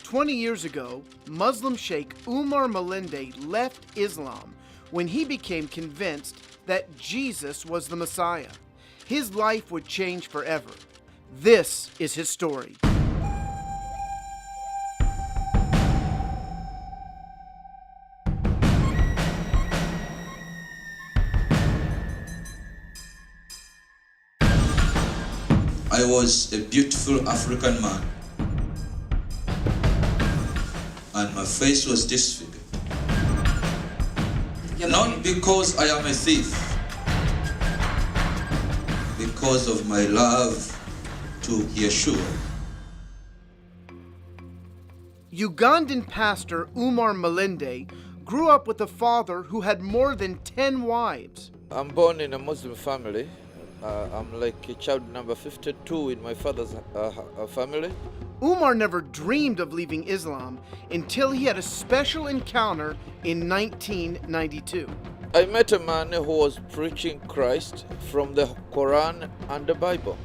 20 years ago, Muslim Sheikh Umar Mulinde left Islam when he became convinced that Jesus was the Messiah. His life would change forever. This is his story. I was a beautiful African man, and my face was disfigured. Not because I am a thief, because of my love to Yeshua. Ugandan pastor Umar Mulinde grew up with a father who had more than 10 wives. I'm born in a Muslim family. I'm like a child number 52 in my father's family. Umar never dreamed of leaving Islam until he had a special encounter in 1992. I met a man who was preaching Christ from the Quran and the Bible,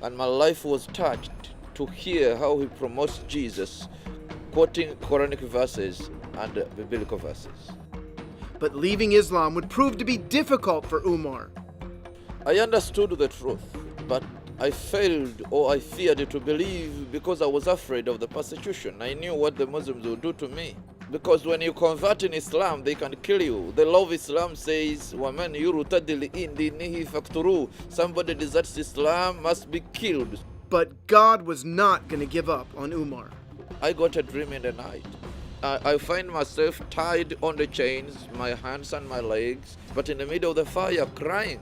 and my life was touched to hear how he promotes Jesus, quoting Quranic verses and biblical verses. But leaving Islam would prove to be difficult for Umar. I understood the truth, but I failed or I feared to believe because I was afraid of the persecution. I knew what the Muslims would do to me. Because when you convert in Islam, they can kill you. The law of Islam says, وَمَنْ يُرْتَدِّ لِإِنْ دِينِهِ فَاقْتُلُوهُ. Somebody deserts Islam must be killed. But God was not going to give up on Umar. I got a dream in the night. I find myself tied on the chains, my hands and my legs, but in the middle of the fire crying.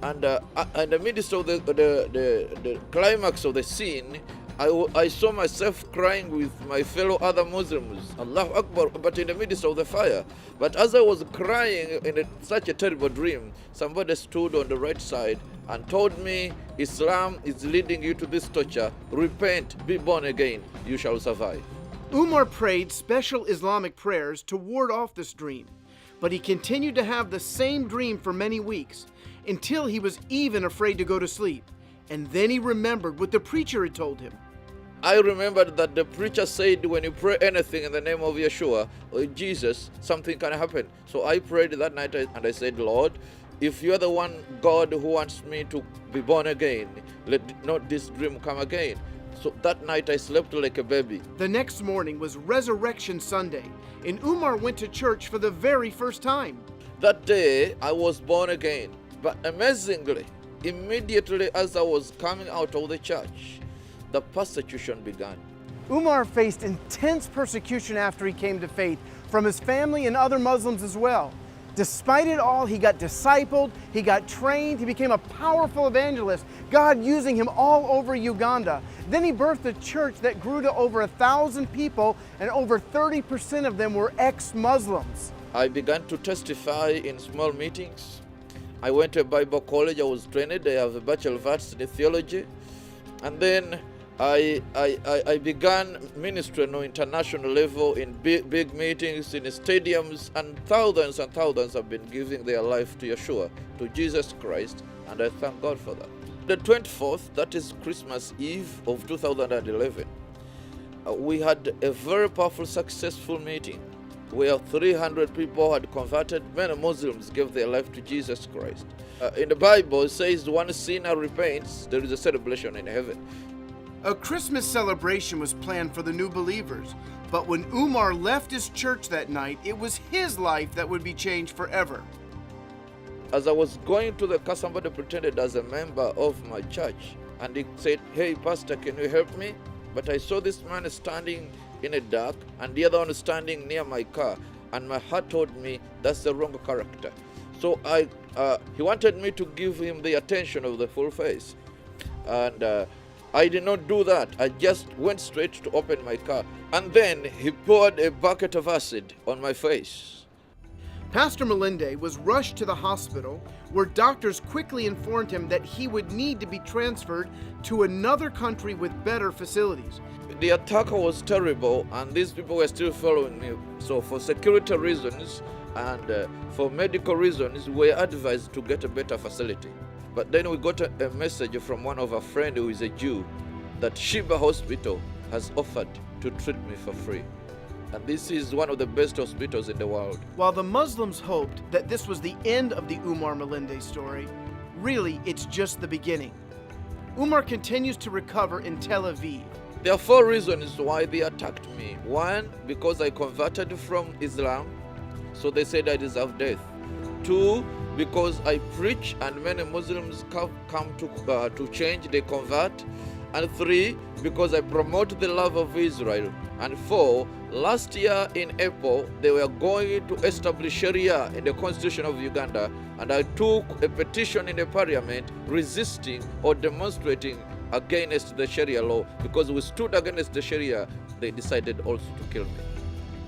And in the midst of the climax of the scene, I saw myself crying with my fellow other Muslims, Allahu Akbar, but in the midst of the fire. But as I was crying in such a terrible dream, somebody stood on the right side and told me, Islam is leading you to this torture. Repent, be born again, you shall survive. Umar prayed special Islamic prayers to ward off this dream, but he continued to have the same dream for many weeks, until he was even afraid to go to sleep. And then he remembered what the preacher had told him. I remembered that the preacher said when you pray anything in the name of Yeshua or Jesus, something can happen. So I prayed that night and I said, Lord, if you are the one God who wants me to be born again, let not this dream come again. So that night I slept like a baby. The next morning was Resurrection Sunday, and Umar went to church for the very first time. That day I was born again. But amazingly, immediately as I was coming out of the church, the persecution began. Umar faced intense persecution after he came to faith from his family and other Muslims as well. Despite it all, he got discipled, he got trained, he became a powerful evangelist, God using him all over Uganda. Then he birthed a church that grew to over 1,000 people, and over 30% of them were ex-Muslims. I began to testify in small meetings. I went to a Bible college, I was trained, I have a Bachelor of Arts in Theology. And then I began ministry on international level in big meetings, in stadiums, and thousands have been giving their life to Yeshua, to Jesus Christ, and I thank God for that. The 24th, that is Christmas Eve of 2011, we had a very powerful, successful meeting where 300 people had converted. Many Muslims gave their life to Jesus Christ. In the Bible, it says when a sinner repents, there is a celebration in heaven. A Christmas celebration was planned for the new believers, but when Umar left his church that night, it was his life that would be changed forever. As I was going to the car, somebody pretended as a member of my church, and he said, "Hey, Pastor, can you help me?" But I saw this man standing in the dark and the other one standing near my car, and my heart told me that's the wrong character. So he wanted me to give him the attention of the full face, and I did not do that. I just went straight to open my car, and then he poured a bucket of acid on my face. Pastor Mulinde was rushed to the hospital, where doctors quickly informed him that he would need to be transferred to another country with better facilities. The attack was terrible, and these people were still following me. So for security reasons and for medical reasons, we were advised to get a better facility. But then we got a message from one of our friends who is a Jew that Sheba Hospital has offered to treat me for free. And this is one of the best hospitals in the world. While the Muslims hoped that this was the end of the Umar Mulinde story, really it's just the beginning. Umar continues to recover in Tel Aviv. There are 4 reasons why they attacked me. 1, because I converted from Islam, so they said I deserve death. 2, because I preach and many Muslims come to change, they convert. And 3, because I promote the love of Israel. And 4, last year in April, they were going to establish Sharia in the constitution of Uganda, and I took a petition in the parliament resisting or demonstrating against the Sharia law. Because we stood against the Sharia, they decided also to kill me.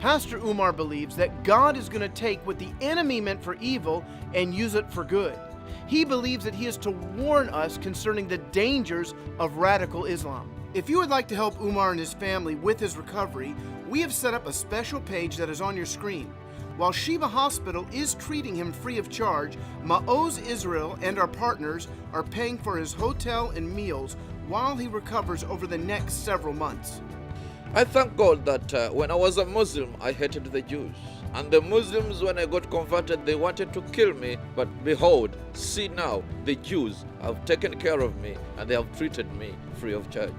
Pastor Umar believes that God is going to take what the enemy meant for evil and use it for good. He believes that he is to warn us concerning the dangers of radical Islam. If you would like to help Umar and his family with his recovery, we have set up a special page that is on your screen. While Sheba Hospital is treating him free of charge, Ma'oz Israel and our partners are paying for his hotel and meals while he recovers over the next several months. I thank God that when I was a Muslim, I hated the Jews. And the Muslims, when I got converted, they wanted to kill me. But behold, see now, the Jews have taken care of me and they have treated me free of charge.